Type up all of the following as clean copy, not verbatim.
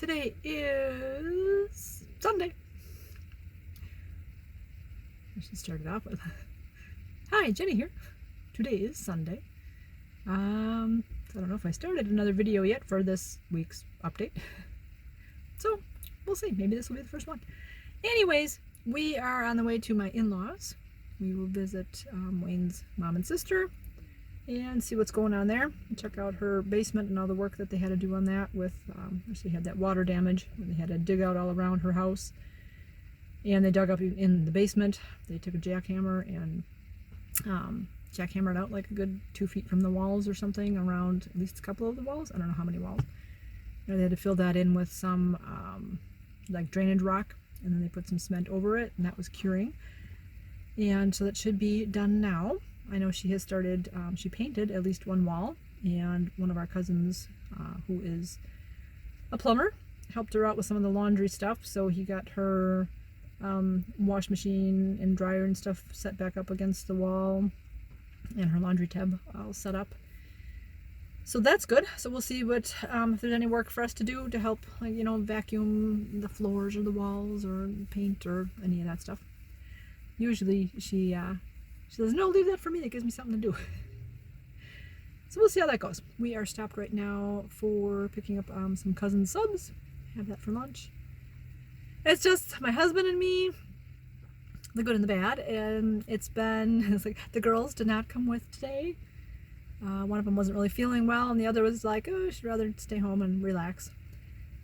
Today is Sunday. I should start it off with, hi, Jenny here. Today is Sunday. I don't know if I started another video yet for this week's update. So, we'll see. Maybe this will be the first one. Anyways, we are on the way to my in-laws. We will visit Wayne's mom and sister and see what's going on there. Check out her basement and all the work that they had to do on that with, she had that water damage. They had to dig out all around her house. And they dug up in the basement. They took a jackhammer and jackhammered out like a good 2 feet from the walls or something, around at least a couple of the walls. I don't know how many walls. And they had to fill that in with some like drainage rock, and then they put some cement over it, and that was curing. And so that should be done now. I know she has started, she painted at least one wall, and one of our cousins, who is a plumber, helped her out with some of the laundry stuff. So he got her wash machine and dryer and stuff set back up against the wall, and her laundry tub all set up. So that's good. So we'll see what if there's any work for us to do to help, like, you know, vacuum the floors or the walls or paint or any of that stuff. Usually she says, no, leave that for me, that gives me something to do. So we'll see how that goes. We are stopped right now for picking up some cousin subs. Have that for lunch. It's just my husband and me, the good and the bad, and it's like the girls did not come with today. One of them wasn't really feeling well, and the other was like, oh, she'd rather stay home and relax.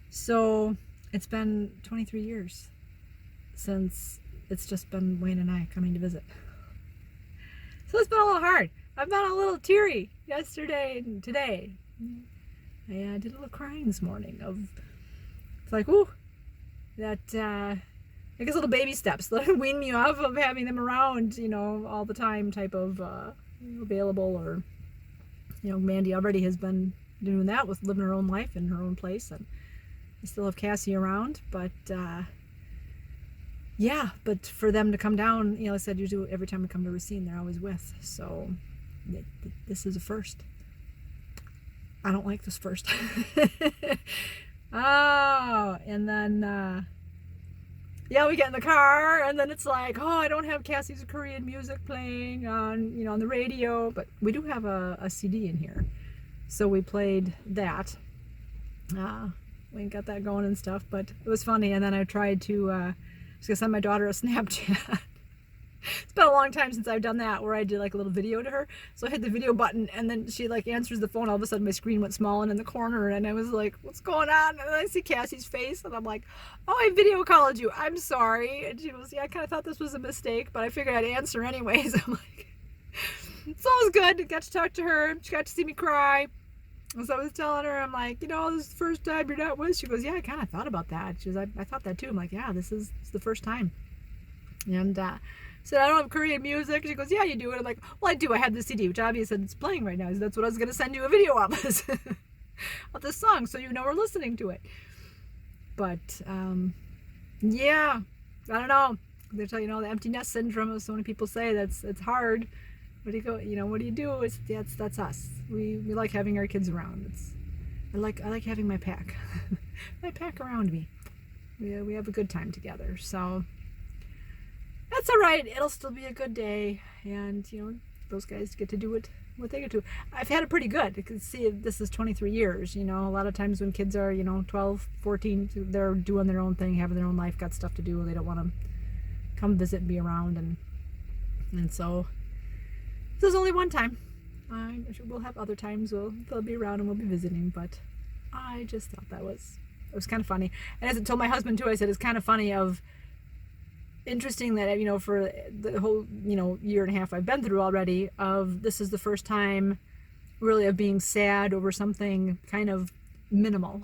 So it's been 23 years since it's just been Wayne and I coming to visit. So it's been a little hard. I've been a little teary yesterday and today. I did a little crying this morning it's like, ooh, that, I guess little baby steps that wean me off of having them around, you know, all the time type of available. Or, you know, Mandy already has been doing that with living her own life in her own place, and I still have Cassie around, but yeah, but for them to come down, you know, I said usually every time we come to Racine, they're always with, so this is a first. I don't like this first. Oh, and then yeah, we get in the car, and then it's like, oh, I don't have Cassie's Korean music playing on, you know, on the radio, but we do have a CD in here, so we played that. We got that going and stuff, but it was funny. And then I tried to I was gonna send my daughter a Snapchat. It's been a long time since I've done that, where I did like a little video to her. So I hit the video button, and then she like answers the phone. All of a sudden my screen went small and in the corner, and I was like, what's going on? And then I see Cassie's face, and I'm like, oh, I video called you, I'm sorry. And she goes, yeah, I kind of thought this was a mistake, but I figured I'd answer anyways. I'm like, so it was good. I got to talk to her. She got to see me cry. So I was telling her, I'm like, you know, this is the first time you're not with. She goes, yeah, I kind of thought about that. She goes, I thought that too. I'm like, yeah, it's the first time. And said, I don't have Korean music. She goes, yeah, you do. And I'm like, well, I do. I have the CD, which obviously it's playing right now. So that's what I was going to send you a video of, of this song, so you know we're listening to it. But yeah, I don't know. They tell you know the empty nest syndrome, as so many people say, it's hard. What do you go? You know, what do you do? That's us. We like having our kids around. I like having my pack, my pack around me. We have a good time together. So that's all right. It'll still be a good day, and you know, those guys get to do what they get to. I've had it pretty good. You can see this is 23 years. You know, a lot of times when kids are, you know, 12, 14, they're doing their own thing, having their own life, got stuff to do. They don't want to come visit and be around, and so. There's only one time. I'm sure we'll have other times they'll be around and we'll be visiting, but I just thought it was kind of funny. And as I told my husband too, I said it's kind of funny, interesting that, you know, for the whole, you know, year and a half I've been through already, this is the first time really of being sad over something kind of minimal.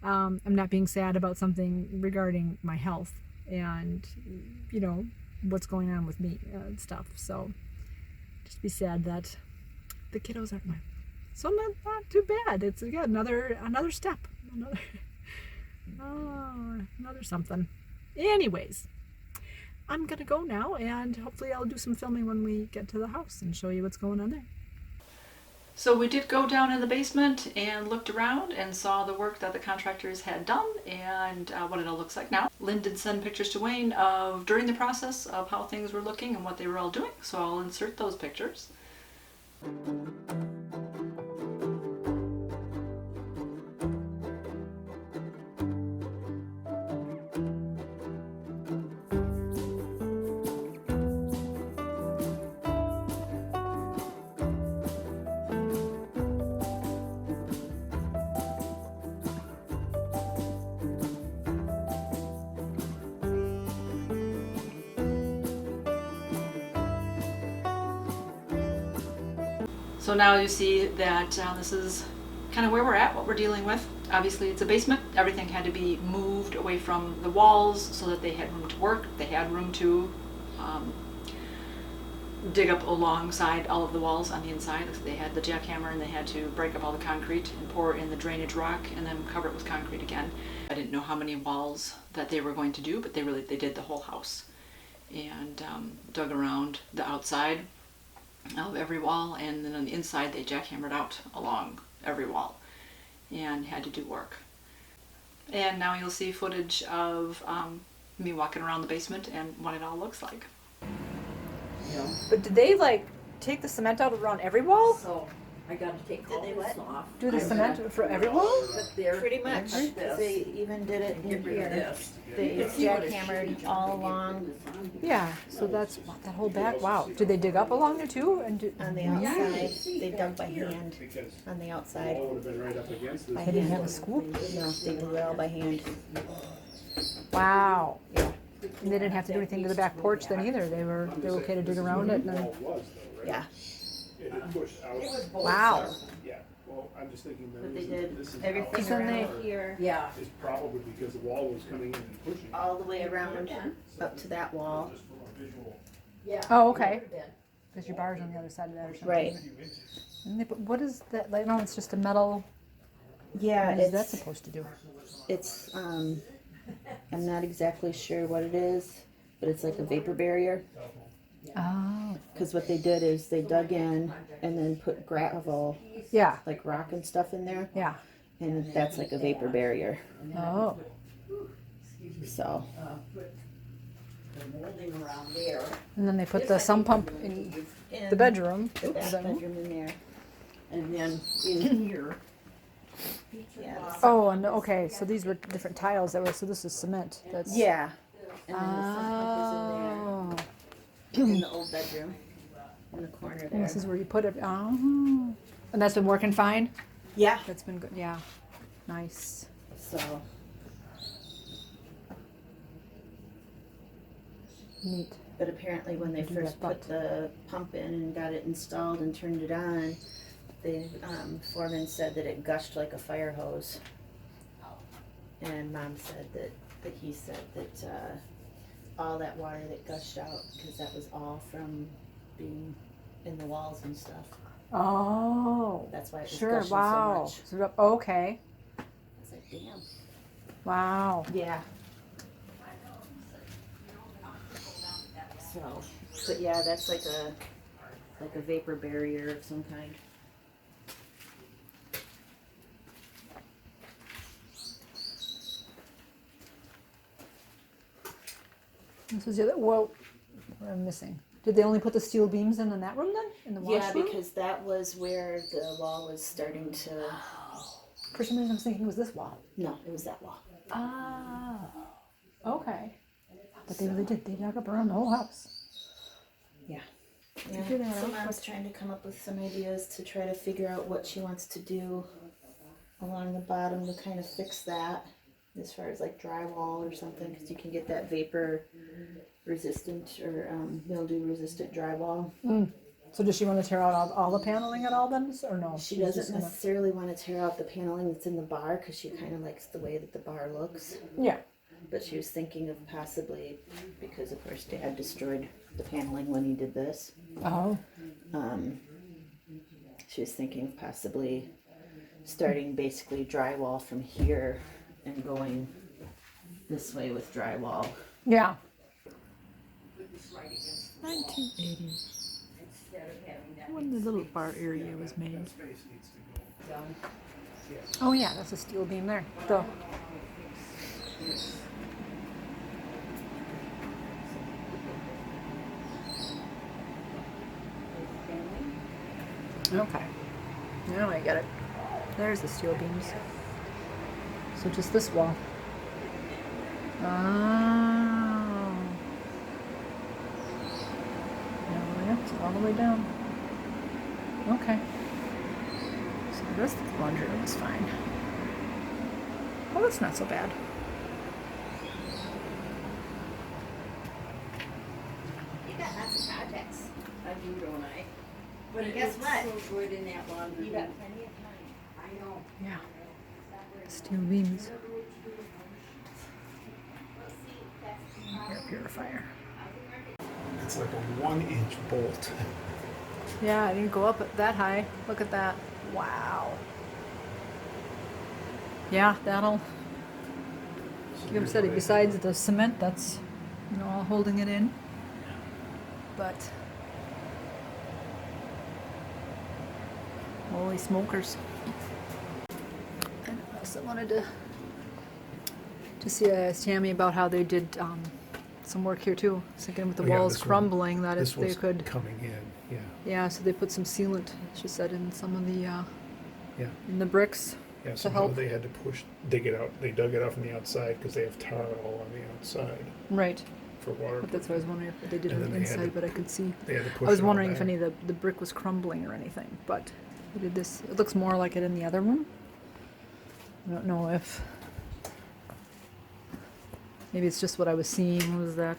I'm not being sad about something regarding my health and, you know, what's going on with me and stuff. So just be sad that the kiddos aren't mine. So not too bad. It's again another step, another something. Anyways, I'm gonna go now, and hopefully I'll do some filming when we get to the house and show you what's going on there. So we did go down in the basement and looked around and saw the work that the contractors had done and what it all looks like now. Lynn did send pictures to Wayne of during the process of how things were looking and what they were all doing, so I'll insert those pictures. So now you see that this is kind of where we're at, what we're dealing with. Obviously it's a basement. Everything had to be moved away from the walls so that they had room to work. They had room to dig up alongside all of the walls on the inside. They had the jackhammer and they had to break up all the concrete and pour in the drainage rock and then cover it with concrete again. I didn't know how many walls that they were going to do, but they did the whole house and dug around the outside of every wall, and then on the inside they jackhammered out along every wall and had to do work. And now you'll see footage of me walking around the basement and what it all looks like. But did they like take the cement out around every wall? So I gotta take all this off. Do the cement for every wall? But they're Pretty much. They even did it in get rid of here. this. They jackhammered all along Yeah, so that's that whole back. Wow. Did they dig up along there too? And on the outside. They dug by hand on the outside. Would have been right up against they didn't have a scoop? No, they did it all by hand. Wow. Yeah. And they didn't have to do anything to the back porch then either. They were okay to dig around it. And then, Yeah. It had pushed out. wow. Yeah, well, I'm just thinking that But they this did is everything So then around here, Yeah. is probably because the wall was coming in and pushing. all the way around up to that wall. Just from a visual. Yeah. Oh, okay. Because your bar's on the other side of that or something. Right. And what is that? Like, no, it's just a metal. Yeah, What is that it's supposed to do? it's I'm not exactly sure what it is, but it's like a vapor barrier. Oh. Because what they did is they dug in and then put gravel, Yeah. like rock and stuff in there, Yeah. and that's like a vapor barrier. Oh. So The molding around there. And then they put the sump pump in the bedroom. the back Then- bedroom in there. And then in here. Yeah. Oh, and okay, so these were different tiles that were. So this is cement. That's. Yeah. And then the sump pump Oh. is in there in the old bedroom in the corner And there. this is where you put it. Oh. And that's been working fine. Yeah. That's been good. Yeah. Nice. So Neat. but apparently when they Do first that, put the pump in and got it installed and turned it on, the foreman said that it gushed like a fire hose. And Mom said that he said that all that water that gushed out, because that was all from being in the walls and stuff. Oh. That's why it was Sure. gushing Wow. so much. So, okay. I was like, damn. Wow. Yeah. So, but yeah, that's like a vapor barrier of some kind. This was the other. Whoa. What am I missing? Did they only put the steel beams in that room then? In the Yeah, washroom? because that was where the wall was starting to. For some reason I was thinking it was this wall. No, it was that wall. Ah. Okay. But they really did. They dug up around the whole house. Yeah. Figure that So out. Mom's trying to come up with some ideas to try to figure out what she wants to do along the bottom to kind of fix that, as far as like drywall or something, because you can get that vapor resistant or mildew resistant drywall. So does she want to tear out all the paneling at all then? Or no? She She's doesn't just gonna- necessarily want to tear out the paneling that's in the bar because she kind of likes the way that the bar looks. Yeah. But she was thinking of possibly, because of course Dad destroyed the paneling when he did this. Oh. She was thinking of possibly starting basically drywall from here and going this way with drywall. Yeah. 1980. Instead of having that when the little bar area was made. That space needs to go. Oh yeah, that's a steel beam there. Duh. Okay. Now I get it. There's the steel beams. So just this wall. Oh. Yeah, it's all the way down. Okay. So the rest of the laundry room is fine. Oh, that's not so bad. You got lots of projects. I do, don't I? But It guess looks what? so good in that laundry You room. got plenty of time. I know. Yeah. Steel beams. Air purifier. It's like a 1-inch bolt. Yeah, I didn't go up that high. Look at that. Wow. Yeah, that'll. Like I said, besides the cement that's, all holding it in. But. Holy smokers. And I also wanted to see Tammy about how they did some work here too. I was thinking with the Oh, yeah, walls this one- crumbling that This if they was could. coming in, yeah, Yeah, so they put some sealant, she said, in some of the yeah. in the bricks. Yeah, To somehow help. they had to dig it out. They dug it out from the outside because they have tar all on the outside Right. for water. But that's what I was wondering if they did And it then they had inside, to- but I could see. They had to push I was it all wondering if back. any of the brick was crumbling or anything, but they did this. It looks more like it in the other room. I don't know if maybe it's just what I was seeing was that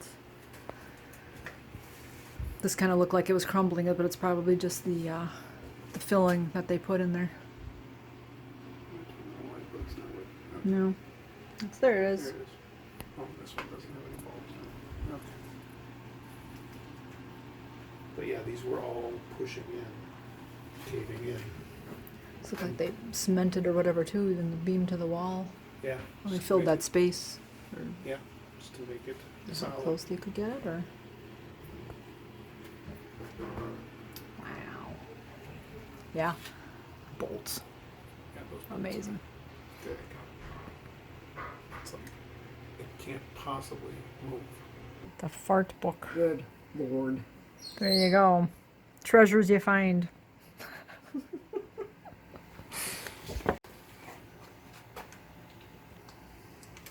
this kind of looked like it was crumbling, but it's probably just the filling that they put in there. No, there it is. There it is. Oh, this one doesn't have any bulbs in it. Okay. But yeah, these were all pushing in, caving in. It looked like they cemented or whatever too, even the beam to the wall. Yeah. Well, they just to filled make that space. Or it- Yeah, just to make it is how solid. close they could get it, or? Wow. Yeah. Bolts. Yeah, those bolts are Amazing. thick. It's like, it can't possibly move. The fart book. Good Lord. There you go. Treasures you find.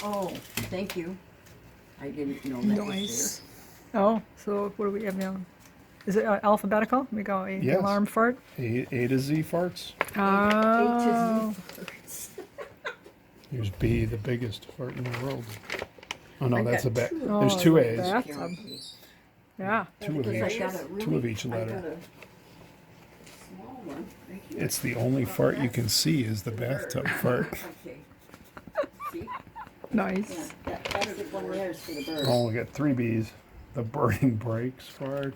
Oh, thank you. I didn't know that was Nice. Oh, so what do we have now? Is it alphabetical? We go Yes. alarm fart. A to Z farts. Oh. Here's B, the biggest fart in the world. Oh no, I that's got a bet. two. There's Oh, two the A's. bat- there. Yeah. Two of Because I each. got a really, Two of each I letter. got a small one right here. It's the only fart you can see is the bathtub fart. Okay. See? Nice. Yeah, that's the one there's for the bird. Oh, we got three B's. The burning brakes fart.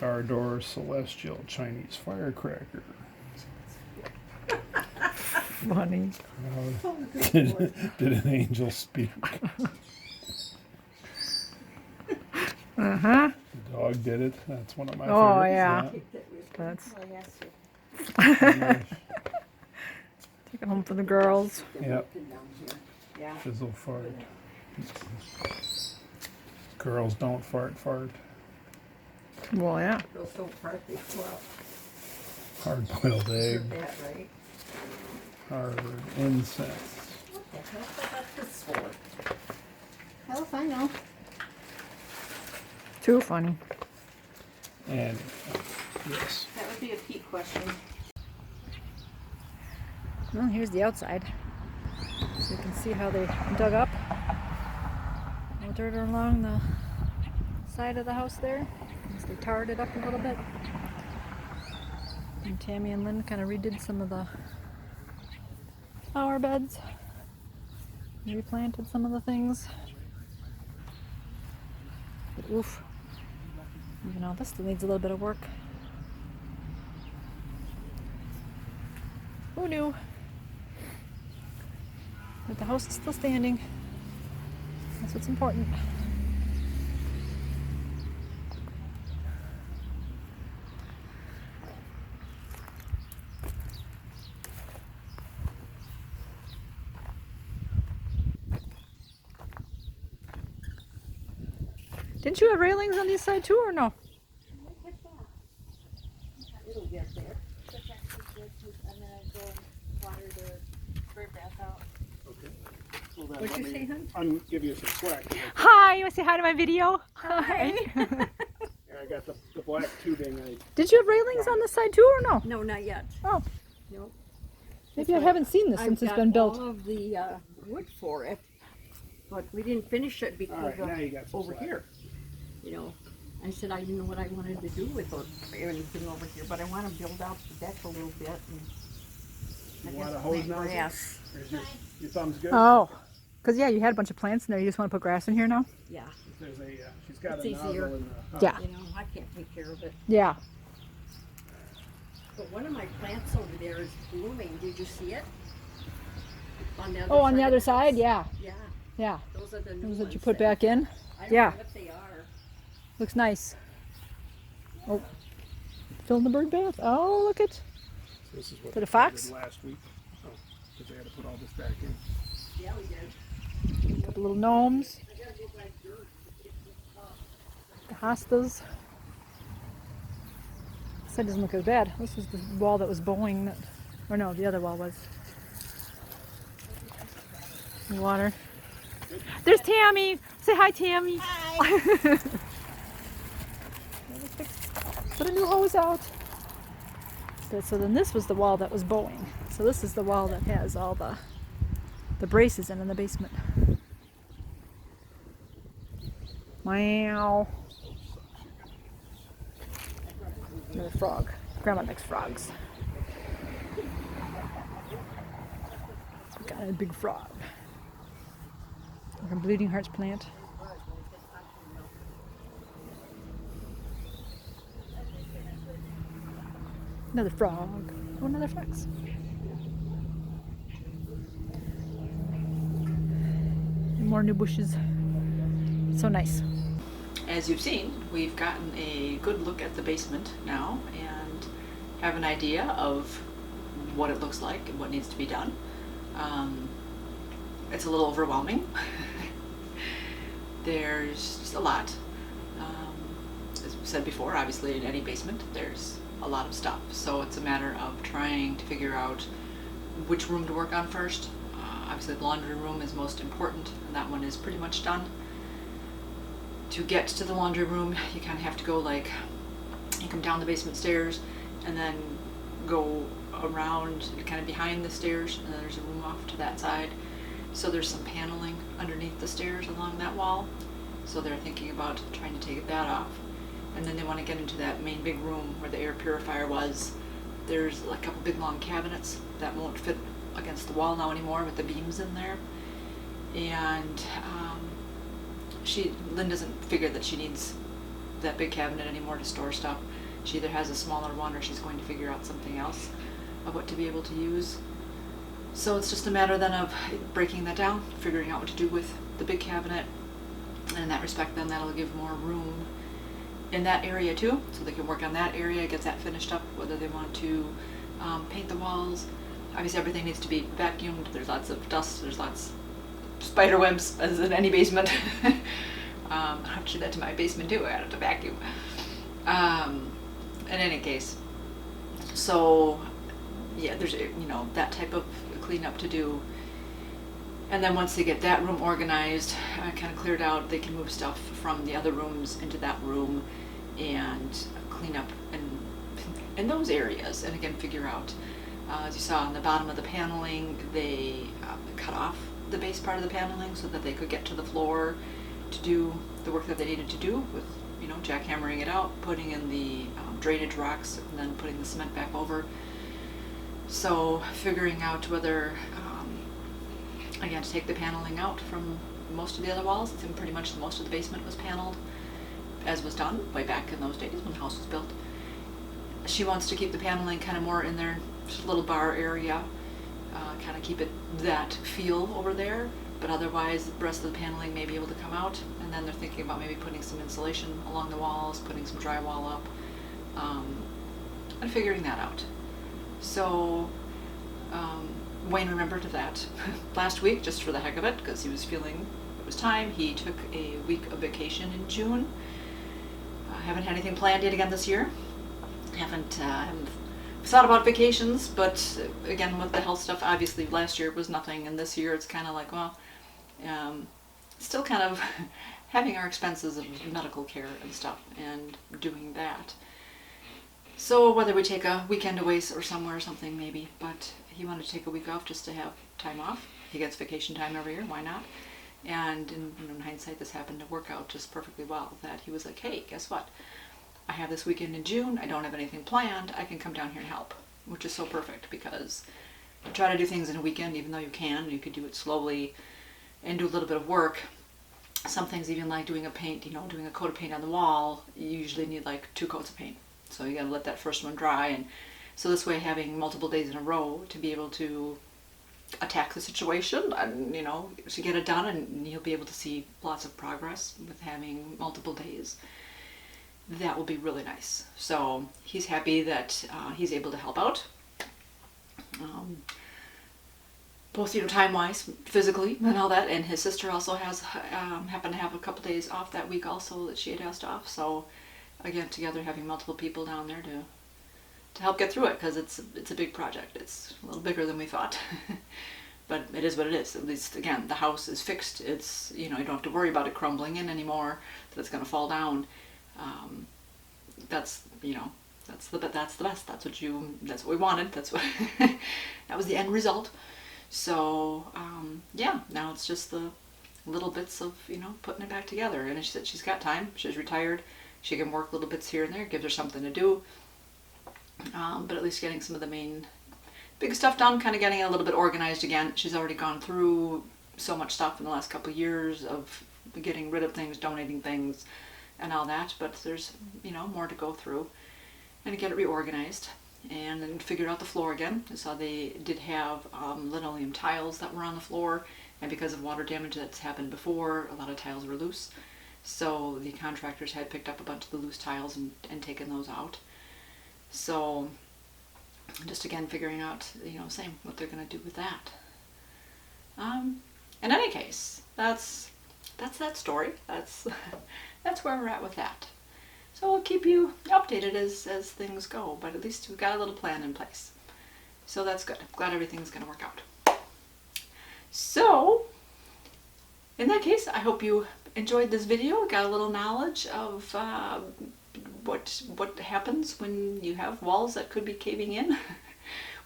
Car door celestial Chinese firecracker. Funny. Did an angel speak? Uh-huh. The dog did it. That's one of my Oh, favorites. yeah. That's Oh, yes. take it home for the girls. Yep. Yeah. Fizzle fart. Girls don't fart. Well, yeah. Girls don't fart, they flop. Hard boiled egg. Heard that, right? Harvard incense. What the hell about this for? Hell if I know. Too funny. And yes. That would be a Pete question. Well, here's the outside. So you can see how they dug up all the dirt along the side of the house there. As they tarred it up a little bit. And Tammy and Lynn kind of redid some of the flower beds. Replanted some of the things. But oof. Even all this still needs a little bit of work. Who knew? But the house is still standing. That's what's important. Didn't you have railings on this side too, or no? It'll get there. That's actually good, 'cause I'm gonna go and water the bird bath out. Okay. Well, then What'd let you me say, hon? give you some slack. Hi, you want to say hi to my video? Hi. Here, I got the black tubing. Did you have railings on this side too, or no? No, not yet. Oh, Nope. maybe I haven't seen this I've since it's got been built. all of the wood for it, but we didn't finish it All because right, now of you got some over slack. here. You know, I said I didn't know what I wanted to do with anything over here, but I want to build out the deck a little bit. And I You guess want a hose plant nozzle? grass. Is your thumbs good? Oh, because yeah, you had a bunch of plants in there. You just want to put grass in here now? Yeah, There's she's got It's a nozzle easier. in the. Yeah. you know, I can't take care of it. Yeah. But one of my plants over there is blooming. Did you see it? On the other Oh, on the side other of the side? house. Yeah. Yeah, Yeah. those are the new Those ones that you put back in? I don't Yeah. know what they are. Looks nice. Oh, filling the bird bath. Oh, look at. This is what For the they fox? did last week. Oh, because they had to put all this back in. Yeah, we did. Couple little gnomes. The hostas. This side doesn't look as bad. This was the wall that was bowing. Or no, the other wall was. Water. There's Tammy. Say hi, Tammy. Hi. Put a new hose out. So then this was the wall that was bowing. So this is the wall that has all the braces in the basement. Wow. Another frog. Grandma likes frogs. We got a big frog. Like a bleeding hearts plant. Another frog. Oh, another fox. More new bushes. So nice. As you've seen, we've gotten a good look at the basement now and have an idea of what it looks like and what needs to be done. It's a little overwhelming. There's just a lot. As we said before, obviously in any basement there's a lot of stuff, so it's a matter of trying to figure out which room to work on first. Obviously the laundry room is most important, and that one is pretty much done. To get to the laundry room, you kind of have to go you come down the basement stairs and then go around kind of behind the stairs, and then there's a room off to that side. So there's some paneling underneath the stairs along that wall. So they're thinking about trying to take that off. And then they want to get into that main big room where the air purifier was. There's a couple big long cabinets that won't fit against the wall now anymore with the beams in there. And Lynn doesn't figure that she needs that big cabinet anymore to store stuff. She either has a smaller one or she's going to figure out something else of what to be able to use. So it's just a matter then of breaking that down, figuring out what to do with the big cabinet. And in that respect, then that'll give more room in that area too, so they can work on that area, get that finished up, whether they want to paint the walls. Obviously everything needs to be vacuumed. There's lots of dust, there's lots of spider webs, as in any basement. I have to do that to my basement too, I have to vacuum. In any case, so yeah, there's that type of cleanup to do. And then once they get that room organized, kind of cleared out, they can move stuff from the other rooms into that room and clean up in those areas. And again, figure out, as you saw on the bottom of the paneling, they cut off the base part of the paneling so that they could get to the floor to do the work that they needed to do with, jackhammering it out, putting in the drainage rocks, and then putting the cement back over. So figuring out whether again, to take the paneling out from most of the other walls. I think pretty much most of the basement was paneled, as was done way back in those days when the house was built. She wants to keep the paneling kind of more in their little bar area, kind of keep it that feel over there, but otherwise the rest of the paneling may be able to come out. And then they're thinking about maybe putting some insulation along the walls, putting some drywall up, and figuring that out. So Wayne remembered that last week, just for the heck of it, because he was feeling it was time. He took a week of vacation in June. I haven't had anything planned yet again this year. Haven't thought about vacations, but again, with the health stuff, obviously last year was nothing, and this year it's kind of like, well, still kind of having our expenses of medical care and stuff and doing that. So whether we take a weekend away or somewhere or something maybe, but he wanted to take a week off just to have time off. He gets vacation time every year, why not? And in hindsight, this happened to work out just perfectly well, that he was like, hey, guess what? I have this weekend in June, I don't have anything planned, I can come down here and help, which is so perfect, because you try to do things in a weekend, even though you could do it slowly and do a little bit of work. Some things, even like doing a coat of paint on the wall, you usually need like 2 coats of paint. So you gotta let that first one dry, and so this way, having multiple days in a row to be able to attack the situation and, to get it done, and you'll be able to see lots of progress with having multiple days. That will be really nice. So he's happy that he's able to help out. Both, time-wise, physically, and all that. And his sister also has happened to have a couple days off that week also that she had asked off. So again, together having multiple people down there to help get through it, because it's a big project. It's a little bigger than we thought. But it is what it is. At least, again, the house is fixed. It's, you don't have to worry about it crumbling in anymore, that it's going to fall down. That's the best. That's what we wanted. That's what that was the end result. So yeah, now it's just the little bits of putting it back together. And she said she's got time. She's retired. She can work little bits here and there. Gives her something to do. But at least getting some of the main big stuff done, kind of getting it a little bit organized again. She's already gone through so much stuff in the last couple of years of getting rid of things, donating things, and all that, but there's more to go through and get it reorganized, and then figure out the floor again. So they did have linoleum tiles that were on the floor, and because of water damage that's happened before, a lot of tiles were loose, so the contractors had picked up a bunch of the loose tiles and taken those out. So just again figuring out same what they're going to do with that. In any case, that's that story. That's where we're at with that. So we'll keep you updated as things go, but at least we've got a little plan in place. So that's good. I'm glad everything's going to work out. So, in that case, I hope you enjoyed this video, got a little knowledge of what happens when you have walls that could be caving in,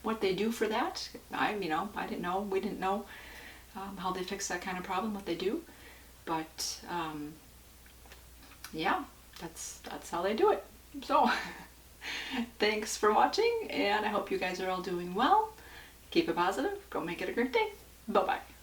what they do for that. I didn't know, we didn't know how they fix that kind of problem, what they do. But yeah, that's how they do it. So thanks for watching, and I hope you guys are all doing well. Keep it positive. Go make it a great day. Bye-bye.